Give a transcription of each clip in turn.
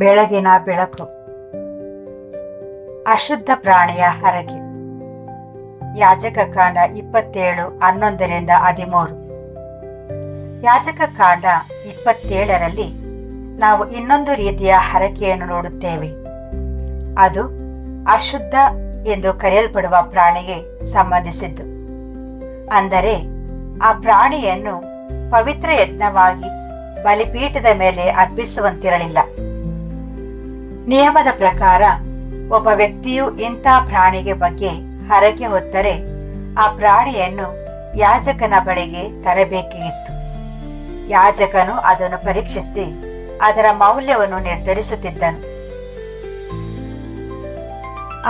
ಬೆಳಗಿನ ಬೆಳಕು. ಅಶುದ್ಧ ಪ್ರಾಣಿಯ ಹರಕೆ. ಯಾಜಕ ಕಾಂಡ 27:11-13. ಯಾಜಕ ಕಾಂಡ 27ರಲ್ಲಿ ನಾವು ಇನ್ನೊಂದು ರೀತಿಯ ಹರಕೆಯನ್ನು ನೋಡುತ್ತೇವೆ. ಅದು ಅಶುದ್ಧ ಎಂದು ಕರೆಯಲ್ಪಡುವ ಪ್ರಾಣಿಗೆ ಸಂಬಂಧಿಸಿದ್ದು. ಅಂದರೆ ಆ ಪ್ರಾಣಿಯನ್ನು ಪವಿತ್ರ ಯಜ್ಞವಾಗಿ ಬಲಿಪೀಠದ ಮೇಲೆ ಅರ್ಪಿಸುವಂತಿರಲಿಲ್ಲ. ನಿಯಮದ ಪ್ರಕಾರ ಒಬ್ಬ ವ್ಯಕ್ತಿಯು ಇಂಥ ಪ್ರಾಣಿಗೆ ಬಗ್ಗೆ ಹರಕೆ ಹೊತ್ತರೆ ಆ ಪ್ರಾಣಿಯನ್ನು ಯಾಜಕನ ಬಳಿಗೆ ತರಬೇಕಿತ್ತು. ಯಾಜಕನು ಅದನ್ನು ಪರೀಕ್ಷಿಸಿ ಅದರ ಮೌಲ್ಯವನ್ನು ನಿರ್ಧರಿಸುತ್ತಿದ್ದನು.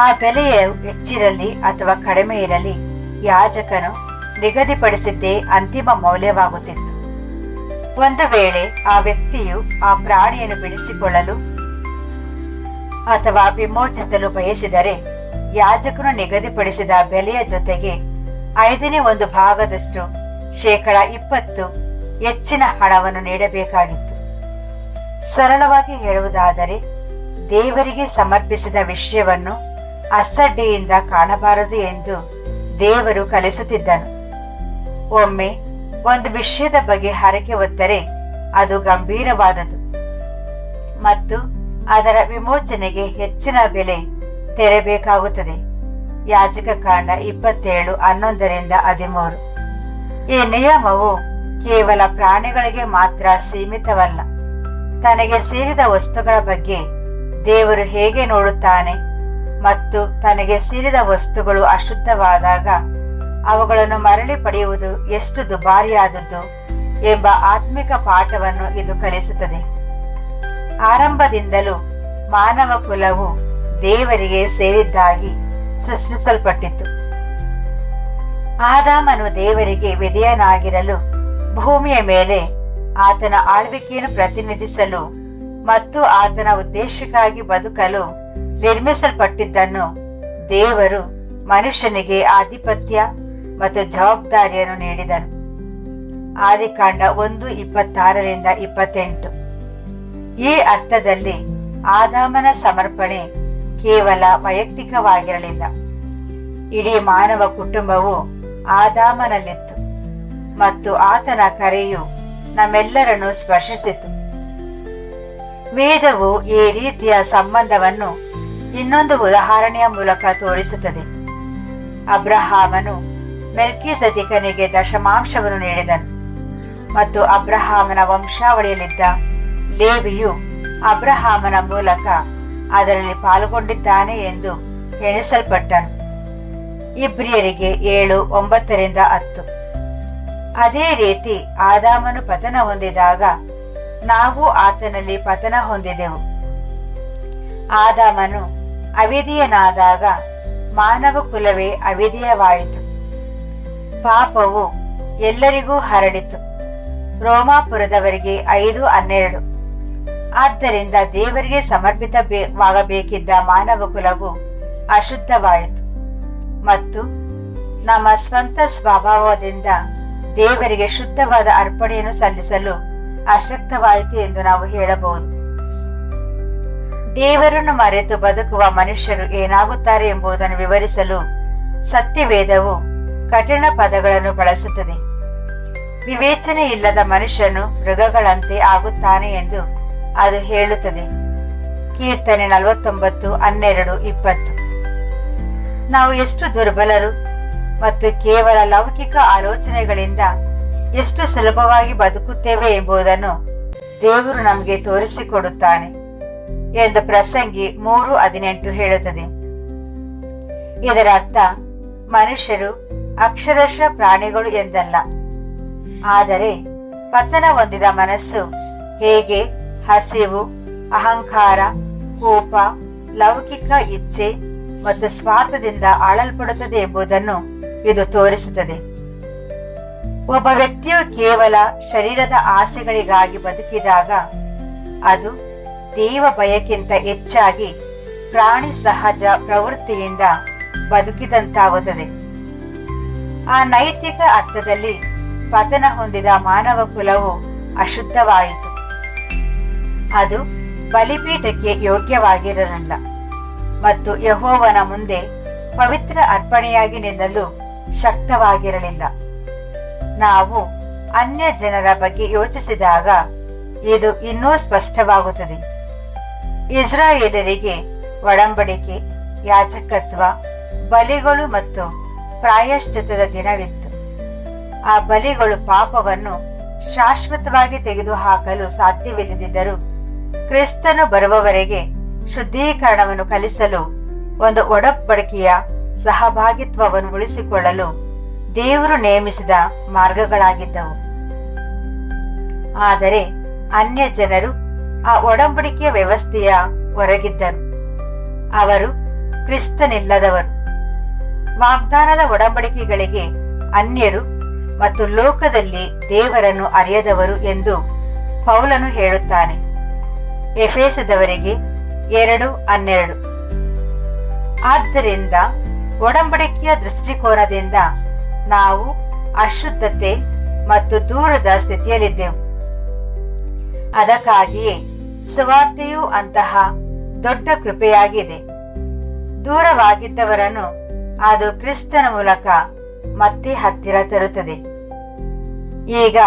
ಆ ಬೆಲೆಯು ಹೆಚ್ಚಿರಲಿ ಅಥವಾ ಕಡಿಮೆ ಇರಲಿ, ಯಾಜಕನು ನಿಗದಿಪಡಿಸಿದ್ದೇ ಅಂತಿಮ ಮೌಲ್ಯವಾಗುತ್ತಿತ್ತು. ಒಂದು ವೇಳೆ ಆ ವ್ಯಕ್ತಿಯು ಆ ಪ್ರಾಣಿಯನ್ನು ಬಿಡಿಸಿಕೊಳ್ಳಲು ಅಥವಾ ವಿಮೋಚಿಸಲು ಬಯಸಿದರೆ, ಯಾಜಕನು ನಿಗದಿಪಡಿಸಿದ ಬೆಲೆಯ ಜೊತೆಗೆ 1/5 ಶೇಕಡ 20 ಹೆಚ್ಚಿನ ಹಣವನ್ನು ನೀಡಬೇಕಾಗಿತ್ತು. ಸರಳವಾಗಿ ಹೇಳುವುದಾದರೆ, ದೇವರಿಗೆ ಸಮರ್ಪಿಸಿದ ವಿಷಯವನ್ನು ಅಸಡ್ಡೆಯಿಂದ ಕಾಣಬಾರದು ಎಂದು ದೇವರು ಕಲಿಸುತ್ತಿದ್ದನು. ಒಮ್ಮೆ ಒಂದು ವಿಷಯದ ಬಗ್ಗೆ ಹರಕೆ ಹೊತ್ತರೆ ಅದು ಗಂಭೀರವಾದದ್ದು ಮತ್ತು ಅದರ ವಿಮೋಚನೆಗೆ ಹೆಚ್ಚಿನ ಬೆಲೆ ತೆರಬೇಕಾಗುತ್ತದೆ. ಯಾಜಕ ಕಾಂಡ 27:11-13. ಈ ನಿಯಮವು ಕೇವಲ ಪ್ರಾಣಿಗಳಿಗೆ ಮಾತ್ರ ಸೀಮಿತವಲ್ಲ. ತನಗೆ ಸೇರಿದ ವಸ್ತುಗಳ ಬಗ್ಗೆ ದೇವರು ಹೇಗೆ ನೋಡುತ್ತಾನೆ ಮತ್ತು ತನಗೆ ಸೇರಿದ ವಸ್ತುಗಳು ಅಶುದ್ಧವಾದಾಗ ಅವುಗಳನ್ನು ಮರಳಿ ಪಡೆಯುವುದು ಎಷ್ಟು ದುಬಾರಿಯಾದದ್ದು ಎಂಬ ಆತ್ಮಿಕ ಪಾಠವನ್ನು ಇದು ಕಲಿಸುತ್ತದೆ. ಆರಂಭದಿಂದಲೂ ಮಾನವ ಕುಲವು ದೇವರಿಗೆ ಸೇರಿದ್ದಾಗಿ ಸೃಷ್ಟಿಸಲ್ಪಟ್ಟಿತ್ತು. ಆದಾಮನು ದೇವರಿಗೆ ವಿಧೇಯನಾಗಿರಲು, ಭೂಮಿಯ ಮೇಲೆ ಆತನ ಆಳ್ವಿಕೆಯನ್ನು ಪ್ರತಿನಿಧಿಸಲು ಮತ್ತು ಆತನ ಉದ್ದೇಶಕ್ಕಾಗಿ ಬದುಕಲು ನಿರ್ಮಿಸಲ್ಪಟ್ಟಿದ್ದನ್ನು ದೇವರು ಮನುಷ್ಯನಿಗೆ ಆಧಿಪತ್ಯ ಮತ್ತು ಜವಾಬ್ದಾರಿಯನ್ನು ನೀಡಿದನು. ಆದಿಕಾಂಡ 1:26-28. ಈ ಅರ್ಥದಲ್ಲಿ ಆದಾಮನ ಸಮರ್ಪಣೆ ಕೇವಲ ವೈಯಕ್ತಿಕವಾಗಿರಲಿಲ್ಲ. ಇಡೀ ಮಾನವ ಕುಟುಂಬವು ಆದಾಮನಲ್ಲಿತ್ತು ಮತ್ತು ಆತನ ಕರೆಯು ನಮ್ಮೆಲ್ಲರನ್ನು ಸ್ಪರ್ಶಿಸಿತು. ವೇದವು ಈ ರೀತಿಯ ಸಂಬಂಧವನ್ನು ಇನ್ನೊಂದು ಉದಾಹರಣೆಯ ಮೂಲಕ ತೋರಿಸುತ್ತದೆ. ಅಬ್ರಹಾಮನು ಮೆಲ್ಕಿಸೆದೆಕನಿಗೆ ದಶಮಾಂಶವನ್ನು ನೀಡಿದನು ಮತ್ತು ಅಬ್ರಹಾಮನ ವಂಶಾವಳಿಯಲ್ಲಿದ್ದ ಲೇವಿಯು ಅಬ್ರಹಾಮನ ಮೂಲಕ ಅದರಲ್ಲಿ ಪಾಲ್ಗೊಂಡಿದ್ದಾನೆ ಎಂದು ಎಣಿಸಲ್ಪಟ್ಟನು. ಇಬ್ರಿಯರಿಗೆ 7:9-10. ಅದೇ ರೀತಿ ಆದಾಮನು ಪತನ ಹೊಂದಿದಾಗ ನಾವು ಆತನಲ್ಲಿ ಪತನ ಹೊಂದಿದೆವು. ಆದಾಮನು ಅವಿಧೇಯನಾದಾಗ ಮಾನವ ಕುಲವೇ ಅವಿಧೇಯವಾಯಿತು. ಪಾಪವು ಎಲ್ಲರಿಗೂ ಹರಡಿತು. ರೋಮಾಪುರದವರಿಗೆ 5:12. ಆದ್ದರಿಂದ ದೇವರಿಗೆ ಸಮರ್ಪಿತವಾಗಬೇಕಿದ್ದ ಮಾನವ ಕುಲವು ಅಶುದ್ಧವಾಯಿತು ಮತ್ತು ನಮ್ಮ ಸ್ವಂತ ಸ್ವಭಾವದಿಂದ ದೇವರಿಗೆ ಶುದ್ಧವಾದ ಅರ್ಪಣೆಯನ್ನು ಸಲ್ಲಿಸಲು ಅಶಕ್ತವಾಯಿತು ಎಂದು ನಾವು ಹೇಳಬಹುದು. ದೇವರನ್ನು ಮರೆತು ಬದುಕುವ ಮನುಷ್ಯರು ಏನಾಗುತ್ತಾರೆ ಎಂಬುದನ್ನು ವಿವರಿಸಲು ಸತ್ಯವೇದವು ಕಠಿಣ ಪದಗಳನ್ನು ಬಳಸುತ್ತದೆ. ವಿವೇಚನೆ ಇಲ್ಲದ ಮನುಷ್ಯನು ಮೃಗಗಳಂತೆ ಆಗುತ್ತಾನೆ ಎಂದು ಅದು ಹೇಳುತ್ತದೆ. ಕೀರ್ತನೆ 49:12-20. ನಾವು ಎಷ್ಟು ದುರ್ಬಲರು ಮತ್ತು ಕೇವಲ ಲೌಕಿಕ ಆಲೋಚನೆಗಳಿಂದ ಎಷ್ಟು ಸುಲಭವಾಗಿ ಬದುಕುತ್ತೇವೆ ಎಂಬುದನ್ನು ದೇವರು ನಮಗೆ ತೋರಿಸಿಕೊಡುತ್ತಾನೆ ಎಂದು ಪ್ರಸಂಗಿ 3:18 ಹೇಳುತ್ತದೆ. ಇದರ ಅರ್ಥ ಮನುಷ್ಯರು ಅಕ್ಷರಶಃ ಪ್ರಾಣಿಗಳು ಎಂದಲ್ಲ, ಆದರೆ ಪತನ ಹೊಂದಿದ ಮನಸ್ಸು ಹೇಗೆ ಹಸಿವು, ಅಹಂಕಾರ, ಕೋಪ, ಲೌಕಿಕ ಇಚ್ಛೆ ಮತ್ತು ಸ್ವಾರ್ಥದಿಂದ ಆಳಲ್ಪಡುತ್ತದೆ ಎಂಬುದನ್ನು ಇದು ತೋರಿಸುತ್ತದೆ. ಒಬ್ಬ ವ್ಯಕ್ತಿಯು ಕೇವಲ ಶರೀರದ ಆಸೆಗಳಿಗಾಗಿ ಬದುಕಿದಾಗ ಅದು ದೇವ ಭಯಕ್ಕಿಂತ ಹೆಚ್ಚಾಗಿ ಪ್ರಾಣಿ ಸಹಜ ಪ್ರವೃತ್ತಿಯಿಂದ ಬದುಕಿದಂತಾಗುತ್ತದೆ. ಆ ನೈತಿಕ ಅರ್ಥದಲ್ಲಿ ಪತನ ಹೊಂದಿದ ಮಾನವ ಕುಲವು ಅಶುದ್ಧವಾಯಿತು. ಅದು ಬಲಿಪೀಠಕ್ಕೆ ಯೋಗ್ಯವಾಗಿರಲಿಲ್ಲ ಮತ್ತು ಯೆಹೋವನ ಮುಂದೆ ಪವಿತ್ರ ಅರ್ಪಣೆಯಾಗಿ ನಿಲ್ಲಲು ಶಕ್ತವಾಗಿರಲಿಲ್ಲ. ನಾವು ಅನ್ಯ ಜನರ ಬಗ್ಗೆ ಯೋಚಿಸಿದಾಗ ಇದು ಇನ್ನೂ ಸ್ಪಷ್ಟವಾಗುತ್ತದೆ. ಇಸ್ರಾಯೇಲರಿಗೆ ಒಡಂಬಡಿಕೆ, ಯಾಜಕತ್ವ, ಬಲಿಗಳು ಮತ್ತು ಪ್ರಾಯಶ್ಚಿತ್ತದ ದಿನವಿತ್ತು. ಆ ಬಲಿಗಳು ಪಾಪವನ್ನು ಶಾಶ್ವತವಾಗಿ ತೆಗೆದುಹಾಕಲು ಸಾಧ್ಯವಿಲ್ಲದಿದ್ದರೂ ಕ್ರಿಸ್ತನು ಬರುವವರೆಗೆ ಶುದ್ಧೀಕರಣವನ್ನು ಕಲಿಸಲು ಒಂದು ಒಡಂಬಡಿಕೆಯ ಸಹಭಾಗಿತ್ವವನ್ನು ಉಳಿಸಿಕೊಳ್ಳಲು ದೇವರು ನೇಮಿಸಿದ ಮಾರ್ಗಗಳಾಗಿದ್ದವು. ಆದರೆ ಅನ್ಯ ಜನರು ಆ ಒಡಂಬಡಿಕೆಯ ವ್ಯವಸ್ಥೆಯ ಹೊರಗಿದ್ದರು. ಅವರು ಕ್ರಿಸ್ತನಿಲ್ಲದವರು. ವಾಗ್ದಾನದ ಒಡಂಬಡಿಕೆಗಳಿಗೆ ಅನ್ಯರು ಮತ್ತು ಲೋಕದಲ್ಲಿ ದೇವರನ್ನು ಅರಿಯದವರು ಎಂದು ಪೌಲನು ಹೇಳುತ್ತಾನೆ. ಎಫೆಸದವರಿಗೆ 2:12. ಆದ್ದರಿಂದ ಒಡಂಬಡಿಕೆಯ ದೃಷ್ಟಿಕೋನದಿಂದ ನಾವು ಅಶುದ್ಧತೆ ಮತ್ತು ದೂರದ ಸ್ಥಿತಿಯಲ್ಲಿದ್ದೆವು. ಅದಕ್ಕಾಗಿಯೇ ಸುವಾರ್ತೆಯು ಅಂತಹ ದೊಡ್ಡ ಕೃಪೆಯಾಗಿದೆ. ದೂರವಾಗಿದ್ದವರನ್ನು ಅದು ಕ್ರಿಸ್ತನ ಮೂಲಕ ಮತ್ತೆ ಹತ್ತಿರ ತರುತ್ತದೆ. ಈಗ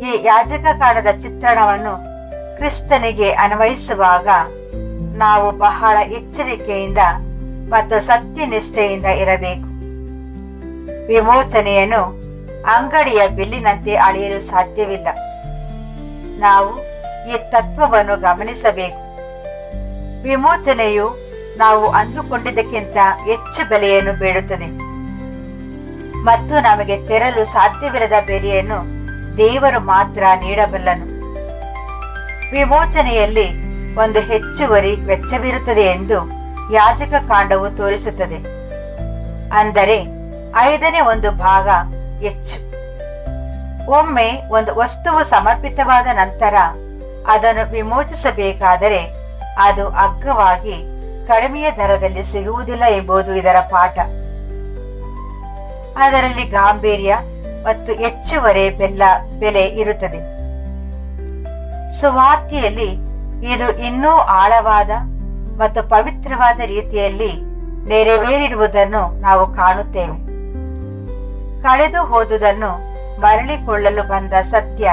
ಈ ಯಾಜಕ ಕಾಲದ ಚಿತ್ರಣವನ್ನು ಕ್ರಿಸ್ತನಿಗೆ ಅನ್ವಯಿಸುವಾಗ ನಾವು ಬಹಳ ಎಚ್ಚರಿಕೆಯಿಂದ ಮತ್ತು ಸತ್ಯನಿಷ್ಠೆಯಿಂದ ಇರಬೇಕು. ವಿಮೋಚನೆಯನ್ನು ಅಂಗಡಿಯ ಬಿಲ್ಲಿನಂತೆ ಅಳೆಯಲು ಸಾಧ್ಯವಿಲ್ಲ. ನಾವು ಈ ತತ್ವವನ್ನು ಗಮನಿಸಬೇಕು. ವಿಮೋಚನೆಯು ನಾವು ಅಂದುಕೊಂಡಿದ್ದಕ್ಕಿಂತ ಹೆಚ್ಚು ಬೆಲೆಯನ್ನು ಬೇಡುತ್ತದೆ ಮತ್ತು ನಮಗೆ ತೆರಲು ಸಾಧ್ಯವಿಲ್ಲದ ಬೆಲೆಯನ್ನು ದೇವರು ಮಾತ್ರ ನೀಡಬಲ್ಲನು. ವಿಮೋಚನೆಯಲ್ಲಿ ಒಂದು ಹೆಚ್ಚುವರಿ ವೆಚ್ಚವಿರುತ್ತದೆ ಎಂದು ಯಾಜಕ ಕಾಂಡವು ತೋರಿಸುತ್ತದೆ. ಅಂದರೆ 1/5 ಹೆಚ್ಚು. ಒಮ್ಮೆ ಒಂದು ವಸ್ತುವು ಸಮರ್ಪಿತವಾದ ನಂತರ ಅದನ್ನು ವಿಮೋಚಿಸಬೇಕಾದರೆ ಅದು ಅಗ್ಗವಾಗಿ ಕಡಿಮೆಯ ದರದಲ್ಲಿ ಸಿಗುವುದಿಲ್ಲ ಎಂಬುದು ಇದರ ಪಾಠ. ಅದರಲ್ಲಿ ಗಾಂಭೀರ್ಯ ಮತ್ತು ಹೆಚ್ಚುವರಿ ಬೆಲೆ ಇರುತ್ತದೆ. ಸುವಾರ್ತೆಯಲ್ಲಿ ಇದು ಇನ್ನೂ ಆಳವಾದ ಮತ್ತು ಪವಿತ್ರವಾದ ರೀತಿಯಲ್ಲಿ ನೆರವೇರಿರುವುದನ್ನು ನಾವು ಕಾಣುತ್ತೇವೆ. ಕಳೆದು ಹೋದುದನ್ನು ಮರಳಿಕೊಳ್ಳಲು ಬಂದ ಸತ್ಯ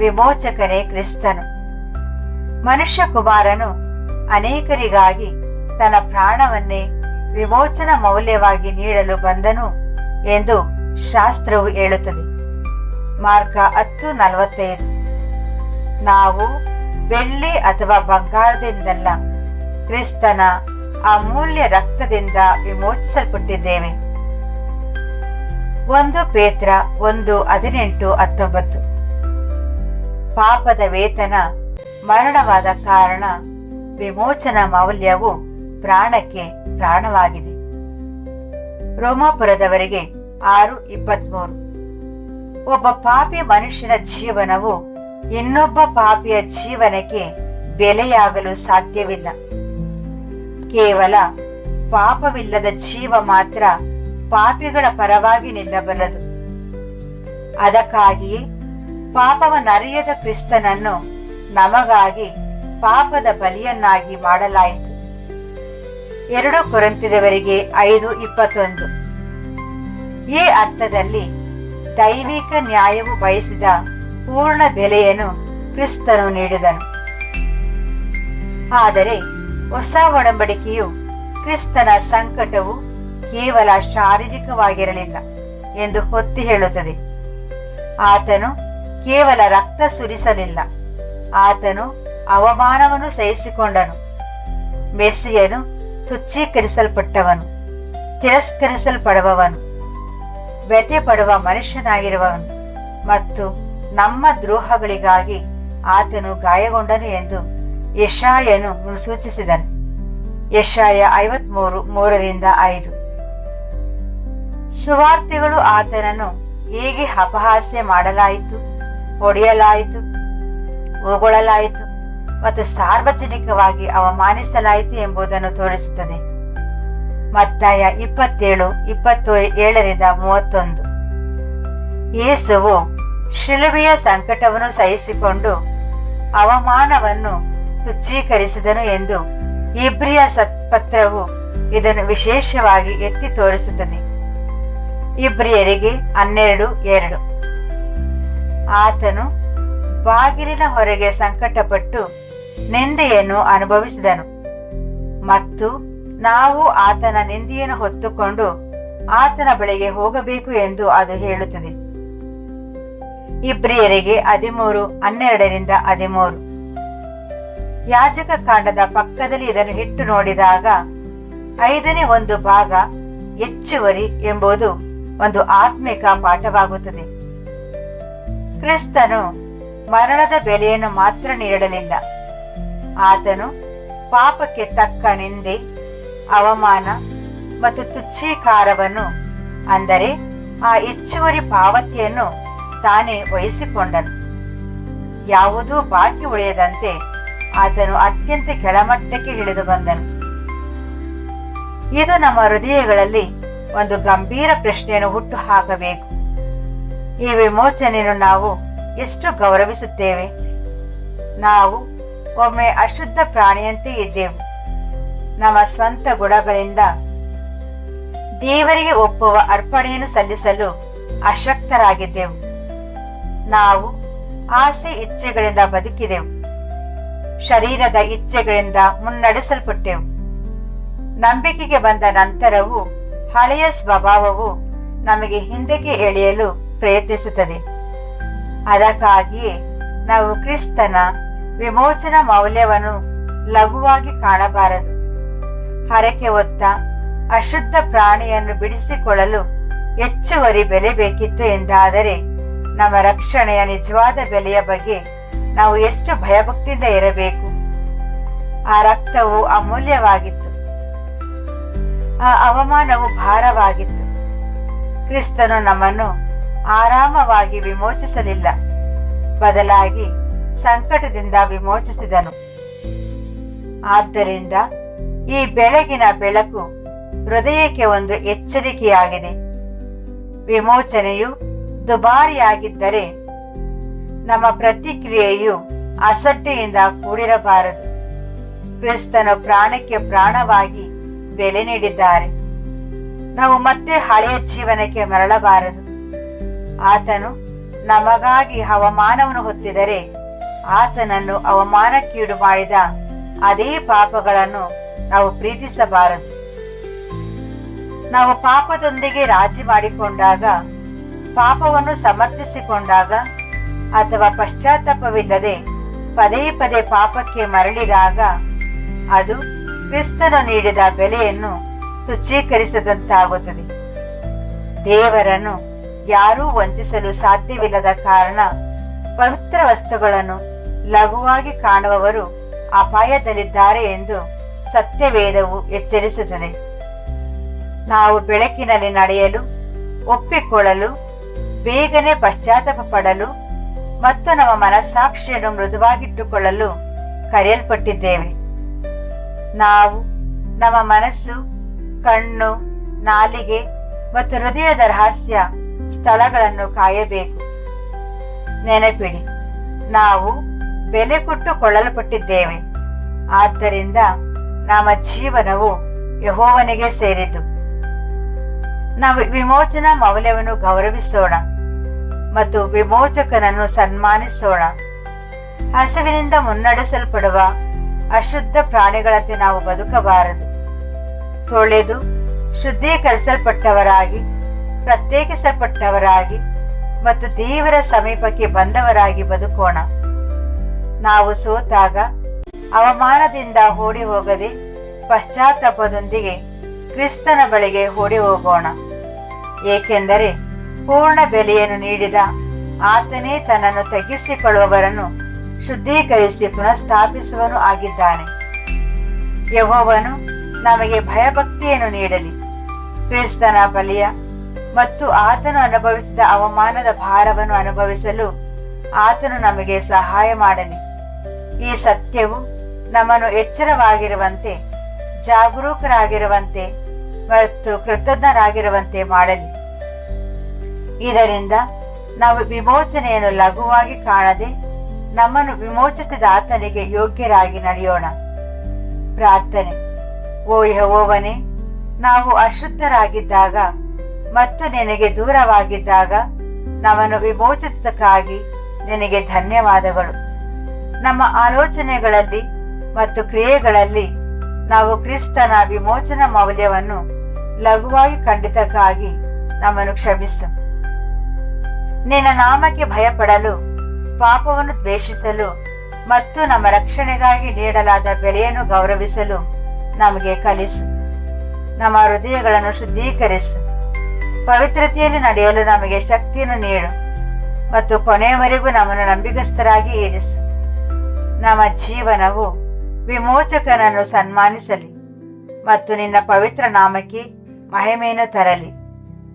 ವಿಮೋಚಕನೇ ಕ್ರಿಸ್ತನು. ಮನುಷ್ಯ ಕುಮಾರನು ಅನೇಕರಿಗಾಗಿ ತನ್ನ ಪ್ರಾಣವನ್ನೇ ವಿಮೋಚನಾ ಮೌಲ್ಯವಾಗಿ ನೀಡಲು ಬಂದನು ಎಂದು ಶಾಸ್ತ್ರವು ಹೇಳುತ್ತದೆ. ಮಾರ್ಕ 10:45. ನಾವು ಬೆಳ್ಳಿ ಅಥವಾ ಬಂಗಾರದಿಂದಲ್ಲ, ಕ್ರಿಸ್ತನ ಅಮೂಲ್ಯ ರಕ್ತದಿಂದ ವಿಮೋಚಿಸಲ್ಪಟ್ಟಿದ್ದೇವೆ. 1 ಪೇತ್ರ 1:18-19. ಪಾಪದ ವೇತನ ಮರಣವಾದ ಕಾರಣ ವಿಮೋಚನಾ ಮೌಲ್ಯವು ಪ್ರಾಣಕ್ಕೆ ಪ್ರಾಣವಾಗಿದೆ. ರೋಮಾಪುರದವರಿಗೆ 6:23. ಒಬ್ಬ ಪಾಪಿ ಮನುಷ್ಯನ ಜೀವನವು ಇನ್ನೊಬ್ಬ ಪಾಪಿಯ ಜೀವನಕ್ಕೆ ಬೆಲೆಯಾಗಲು ಸಾಧ್ಯವಿಲ್ಲ. ಕೇವಲ ಪಾಪವಿಲ್ಲದ ಜೀವ ಮಾತ್ರ ಪಾಪಿಗಳ ಪರವಾಗಿ ನಿಲ್ಲಬಲ್ಲದು. ಅದಕ್ಕಾಗಿಯೇ ಪಾಪವನ್ನರಿಯದ ಕ್ರಿಸ್ತನನ್ನು ನಮಗಾಗಿ ಪಾಪದ ಬಲಿಯನ್ನಾಗಿ ಮಾಡಲಾಯಿತು. 2 ಕೊರಿಂಥದವರಿಗೆ 5:21. ಈ ಅರ್ಥದಲ್ಲಿ ದೈವಿಕ ನ್ಯಾಯವು ಬಯಸಿದ ಪೂರ್ಣ ಬೆಲೆಯನ್ನು ಕ್ರಿಸ್ತನು ನೀಡಿದನು. ಆದರೆ ಹೊಸ ಒಡಂಬಡಿಕೆಯು ಕ್ರಿಸ್ತನ ಸಂಕಟವು ಕೇವಲ ಶಾರೀರಿಕವಾಗಿರಲಿಲ್ಲ ಎಂದು ಒತ್ತಿ ಹೇಳುತ್ತದೆ. ಆತನು ಕೇವಲ ರಕ್ತ ಸುರಿಸಲಿಲ್ಲ, ಆತನು ಅವಮಾನವನ್ನು ಸಹಿಸಿಕೊಂಡನು. ಮೆಸ್ಸಿಯನು ತುಚ್ಛೀಕರಿಸಲ್ಪಟ್ಟವನು, ತಿರಸ್ಕರಿಸಲ್ಪಡುವವನು, ವ್ಯಥೆ ಪಡುವ ಮನುಷ್ಯನಾಗಿರುವವನು ಮತ್ತು ನಮ್ಮ ದ್ರೋಹಗಳಿಗಾಗಿ ಆತನು ಗಾಯಗೊಂಡನು ಎಂದು ಯೆಶಾಯನು ಸೂಚಿಸಿದನು. ಯೆಶಾಯ 53:3-5. ಸುವಾರ್ತೆಗಳು ಆತನನ್ನು ಹೇಗೆ ಅಪಹಾಸ್ಯ ಮಾಡಲಾಯಿತು, ಹೊಡೆಯಲಾಯಿತು, ಹೊಗಳಲಾಯಿತು ಮತ್ತು ಸಾರ್ವಜನಿಕವಾಗಿ ಅವಮಾನಿಸಲಾಯಿತು ಎಂಬುದನ್ನು ತೋರಿಸುತ್ತದೆ. ಮತ್ತಾಯ 27:27-31. ಯೇಸುವು ಶಿಲುಬೆಯ ಸಂಕಟವನ್ನು ಸಹಿಸಿಕೊಂಡು ಅವಮಾನವನ್ನು ತುಚ್ಛೀಕರಿಸಿದನು ಎಂದು ಇಬ್ರಿಯ ಪತ್ರವು ಇದನ್ನು ವಿಶೇಷವಾಗಿ ಎತ್ತಿ ತೋರಿಸುತ್ತದೆ. ಇಬ್ರಿಯರಿಗೆ 12:2. ಆತನು ಬಾಗಿಲಿನ ಹೊರಗೆ ಸಂಕಟಪಟ್ಟು ನಿಂದೆಯನ್ನು ಅನುಭವಿಸಿದನು ಮತ್ತು ನಾವು ಆತನ ನಿಂದೆಯನ್ನು ಹೊತ್ತುಕೊಂಡು ಆತನ ಬಳಿಗೆ ಹೋಗಬೇಕು ಎಂದು ಅದು ಹೇಳುತ್ತದೆ. ಇಬ್ರಿಯರಿಗೆ 13:12-13. ಯಾಜಕ ಕಾಂಡದ ಪಕ್ಕದಲ್ಲಿ ಇದನ್ನು ಇಟ್ಟು ನೋಡಿದಾಗ 5ನೇ ಒಂದು ಭಾಗ ಹೆಚ್ಚುವರಿ ಎಂಬುದು ಒಂದು ಆತ್ಮಿಕ ಪಾಠವಾಗುತ್ತದೆ. ಕ್ರಿಸ್ತನು ಮರಣದ ಬೆಲೆಯನ್ನು ಮಾತ್ರ ನೀಡಲಿಲ್ಲ, ಆತನು ಪಾಪಕ್ಕೆ ತಕ್ಕ ನಿಂದೆ, ಅವಮಾನ ಮತ್ತು ತುಚ್ಛೀಕಾರವನ್ನು, ಅಂದರೆ ಆ ಹೆಚ್ಚುವರಿ ಪಾವತಿಯನ್ನು ತಾನೇ ವಹಿಸಿಕೊಂಡನು. ಯಾವುದೂ ಬಾಕಿ ಉಳಿಯದಂತೆ ಆತನು ಅತ್ಯಂತ ಕೆಳಮಟ್ಟಕ್ಕೆ ಇಳಿದು ಬಂದನು. ಇದು ನಮ್ಮ ಹೃದಯಗಳಲ್ಲಿ ಒಂದು ಗಂಭೀರ ಪ್ರಶ್ನೆಯನ್ನು ಹುಟ್ಟು ಹಾಕಬೇಕು. ಈ ವಿಮೋಚನೆಯನ್ನು ನಾವು ಎಷ್ಟು ಗೌರವಿಸುತ್ತೇವೆ? ನಾವು ಒಮ್ಮೆ ಅಶುದ್ಧ ಪ್ರಾಣಿಯಂತೆ ಇದ್ದೆವು. ನಮ್ಮ ಸ್ವಂತ ಗುಣಗಳಿಂದ ದೇವರಿಗೆ ಒಪ್ಪುವ ಅರ್ಪಣೆಯನ್ನು ಸಲ್ಲಿಸಲು ಅಶಕ್ತರಾಗಿದ್ದೆವು. ನಾವು ಆಸೆ ಇಚ್ಛೆಗಳಿಂದ ಬದುಕಿದೆವು, ಶರೀರದ ಇಚ್ಛೆಗಳಿಂದ ಮುನ್ನಡೆಸಲ್ಪಟ್ಟೆವು. ನಂಬಿಕೆಗೆ ಬಂದ ನಂತರವೂ ಹಳೆಯ ಸ್ವಭಾವವು ನಮಗೆ ಹಿಂದಕ್ಕೆ ಎಳೆಯಲು ಪ್ರಯತ್ನಿಸುತ್ತದೆ. ಅದಕ್ಕಾಗಿಯೇ ನಾವು ಕ್ರಿಸ್ತನ ವಿಮೋಚನಾ ಮೌಲ್ಯವನ್ನು ಲಘುವಾಗಿ ಕಾಣಬಾರದು. ಹರಕೆ ಹೊತ್ತ ಅಶುದ್ಧ ಪ್ರಾಣಿಯನ್ನು ಬಿಡಿಸಿಕೊಳ್ಳಲು ಹೆಚ್ಚುವರಿ ಬೆಲೆ ಬೇಕಿತ್ತು ಎಂದಾದರೆ ನಮ್ಮ ರಕ್ಷಣೆಯ ನಿಜವಾದ ಬೆಲೆಯ ಬಗ್ಗೆ ನಾವು ಎಷ್ಟು ಭಯಭಕ್ತಿಯಿಂದ ಇರಬೇಕು. ಆ ರಕ್ತವು ಅಮೂಲ್ಯವಾಗಿತ್ತು, ಆ ಅವಮಾನವು ಭಾರವಾಗಿತ್ತು. ಕ್ರಿಸ್ತನು ನಮ್ಮನ್ನು ಆರಾಮವಾಗಿ ವಿಮೋಚಿಸಲಿಲ್ಲ, ಬದಲಾಗಿ ಸಂಕಟದಿಂದ ವಿಮೋಚಿಸಿದನು. ಆದ್ದರಿಂದ ಈ ಬೆಳಗಿನ ಬೆಳಕು ಹೃದಯಕ್ಕೆ ಒಂದು ಎಚ್ಚರಿಕೆಯಾಗಿದೆ. ವಿಮೋಚನೆಯು ದುಬಾರಿಯಾಗಿದ್ದರೆ ನಮ್ಮ ಪ್ರತಿಕ್ರಿಯೆಯು ಅಸಡ್ಡೆಯಿಂದ ಕೂಡಿರಬಾರದು. ಕ್ರಿಸ್ತನು ಪ್ರಾಣಕ್ಕೆ ಪ್ರಾಣವಾಗಿ ಬೆಲೆ ನೀಡಿದ್ದಾರೆ. ನಾವು ಮತ್ತೆ ಹಳೆಯ ಜೀವನಕ್ಕೆ ಮರಳಬಾರದು. ಆತನು ನಮಗಾಗಿ ಅವಮಾನವನ್ನು ಹೊತ್ತಿದರೆ ಆತನನ್ನು ಅವಮಾನಕ್ಕೀಡು ಮಾಡಿದ ಅದೇ ಪಾಪಗಳನ್ನು ನಾವು ಪ್ರೀತಿಸಬಾರದು. ನಾವು ಪಾಪದೊಂದಿಗೆ ರಾಜಿ ಮಾಡಿಕೊಂಡಾಗ, ಪಾಪವನ್ನು ಸಮರ್ಥಿಸಿಕೊಂಡಾಗ ಅಥವಾ ಪಶ್ಚಾತ್ತಾಪವಿಲ್ಲದೆ ಪದೇ ಪದೇ ಪಾಪಕ್ಕೆ ಮರಳಿದಾಗ ಅದು ಕ್ರಿಸ್ತನು ನೀಡಿದ ಬೆಲೆಯನ್ನು ತುಚ್ಛೀಕರಿಸದಂತಾಗುತ್ತದೆ. ದೇವರನ್ನು ಯಾರೂ ವಂಚಿಸಲು ಸಾಧ್ಯವಿಲ್ಲದ ಕಾರಣ ಪವಿತ್ರ ವಸ್ತುಗಳನ್ನು ಲಘುವಾಗಿ ಕಾಣುವವರು ಅಪಾಯದಲ್ಲಿದ್ದಾರೆ ಎಂದು ಸತ್ಯವೇದವು ಎಚ್ಚರಿಸುತ್ತದೆ. ನಾವು ಬೆಳಕಿನಲ್ಲಿ ನಡೆಯಲು, ಒಪ್ಪಿಕೊಳ್ಳಲು, ಬೇಗನೆ ಪಶ್ಚಾತ್ತಾಪ ಪಡಲು ಮತ್ತು ನಮ್ಮ ಮನಸ್ಸಾಕ್ಷಿಯನ್ನು ಮೃದುವಾಗಿಟ್ಟುಕೊಳ್ಳಲು ಕರೆಯಲ್ಪಟ್ಟಿದ್ದೇವೆ. ನಾವು ನಮ್ಮ ಮನಸ್ಸು, ಕಣ್ಣು, ನಾಲಿಗೆ ಮತ್ತು ಹೃದಯದ ರಹಸ್ಯ ಸ್ಥಳಗಳನ್ನು ಕಾಯಬೇಕು. ನೆನಪಿಡಿ, ನಾವು ಬೆಲೆ ಕೊಟ್ಟು ಕೊಳ್ಳಲ್ಪಟ್ಟಿದ್ದೇವೆ. ಆದ್ದರಿಂದ ನಮ್ಮ ಜೀವನವು ಯೆಹೋವನಿಗೆ ಸೇರಿದ್ದು. ನಾವು ವಿಮೋಚನಾ ಮೌಲ್ಯವನ್ನು ಗೌರವಿಸೋಣ ಮತ್ತು ವಿಮೋಚಕನನ್ನು ಸನ್ಮಾನಿಸೋಣ. ಹಸಿವಿನಿಂದ ಮುನ್ನಡೆಸಲ್ಪಡುವ ಅಶುದ್ಧ ಪ್ರಾಣಿಗಳಂತೆ ನಾವು ಬದುಕಬಾರದು. ತೊಳೆದು ಶುದ್ಧೀಕರಿಸಲ್ಪಟ್ಟವರಾಗಿ, ಪ್ರತ್ಯೇಕಿಸಲ್ಪಟ್ಟವರಾಗಿ ಮತ್ತು ದೇವರ ಸಮೀಪಕ್ಕೆ ಬಂದವರಾಗಿ ಬದುಕೋಣ. ನಾವು ಸೋತಾಗ ಅವಮಾನದಿಂದ ಓಡಿ ಹೋಗದೆ ಪಶ್ಚಾತ್ತಾಪದೊಂದಿಗೆ ಕ್ರಿಸ್ತನ ಬಳಿಗೆ ಓಡಿ ಹೋಗೋಣ. ಏಕೆಂದರೆ ಪೂರ್ಣ ಬೆಲೆಯನ್ನು ನೀಡಿದ ಆತನೇ ತನ್ನನ್ನು ತಗ್ಗಿಸಿಕೊಳ್ಳುವವರನ್ನು ಶುದ್ಧೀಕರಿಸಿ ಪುನಃಸ್ಥಾಪಿಸುವನು ಆಗಿದ್ದಾನೆ. ಯೆಹೋವನು ನಮಗೆ ಭಯಭಕ್ತಿಯನ್ನು ನೀಡಲಿ. ಕ್ರಿಸ್ತನ ಬಲಿಯ ಮತ್ತು ಆತನು ಅನುಭವಿಸಿದ ಅವಮಾನದ ಭಾರವನ್ನು ಅನುಭವಿಸಲು ಆತನು ನಮಗೆ ಸಹಾಯ ಮಾಡಲಿ. ಈ ಸತ್ಯವು ನಮ್ಮನ್ನು ಎಚ್ಚರವಾಗಿರುವಂತೆ, ಜಾಗರೂಕರಾಗಿರುವಂತೆ ಮತ್ತು ಕೃತಜ್ಞರಾಗಿರುವಂತೆ ಮಾಡಲಿ. ಇದರಿಂದ ನಾವು ವಿಮೋಚನೆಯನ್ನು ಲಘುವಾಗಿ ಕಾಣದೆ ನಮ್ಮನ್ನು ವಿಮೋಚಿಸಿದ ಆತನಿಗೆ ಯೋಗ್ಯರಾಗಿ ನಡೆಯೋಣ. ಪ್ರಾರ್ಥನೆ. ಓ ಯೆಹೋವನೇ, ನಾವು ಅಶುದ್ಧರಾಗಿದ್ದಾಗ ಮತ್ತು ನಿನಗೆ ದೂರವಾಗಿದ್ದಾಗ ನಮ್ಮನ್ನು ವಿಮೋಚಿಸಿದ್ದಕ್ಕಾಗಿ ನಿನಗೆ ಧನ್ಯವಾದಗಳು. ನಮ್ಮ ಆಲೋಚನೆಗಳಲ್ಲಿ ಮತ್ತು ಕ್ರಿಯೆಗಳಲ್ಲಿ ನಾವು ಕ್ರಿಸ್ತನ ವಿಮೋಚನಾ ಮೌಲ್ಯವನ್ನು ಲಘುವಾಗಿ ಕಂಡಿದ್ದಕ್ಕಾಗಿ ನಮ್ಮನ್ನು ಕ್ಷಮಿಸು. ನಿನ್ನ ನಾಮಕ್ಕೆ ಭಯಪಡಲು, ಪಾಪವನ್ನು ದ್ವೇಷಿಸಲು ಮತ್ತು ನಮ್ಮ ರಕ್ಷಣೆಗಾಗಿ ನೀಡಲಾದ ಬೆಲೆಯನ್ನು ಗೌರವಿಸಲು ನಮಗೆ ಕಲಿಸು. ನಮ್ಮ ಹೃದಯಗಳನ್ನು ಶುದ್ಧೀಕರಿಸು. ಪವಿತ್ರತೆಯಲ್ಲಿ ನಡೆಯಲು ನಮಗೆ ಶಕ್ತಿಯನ್ನು ನೀಡು ಮತ್ತು ಕೊನೆಯವರೆಗೂ ನಮ್ಮನ್ನು ನಂಬಿಗಸ್ತರಾಗಿ ಇರಿಸು. ನಮ್ಮ ಜೀವನವು ವಿಮೋಚಕನನ್ನು ಸನ್ಮಾನಿಸಲಿ ಮತ್ತು ನಿನ್ನ ಪವಿತ್ರ ನಾಮಕ್ಕೆ ಮಹಿಮೆಯನ್ನು ತರಲಿ.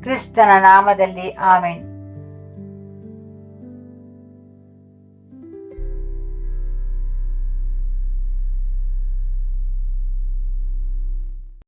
ಕ್ರಿಸ್ತನ ನಾಮದಲ್ಲಿ ಆಮೆನ್.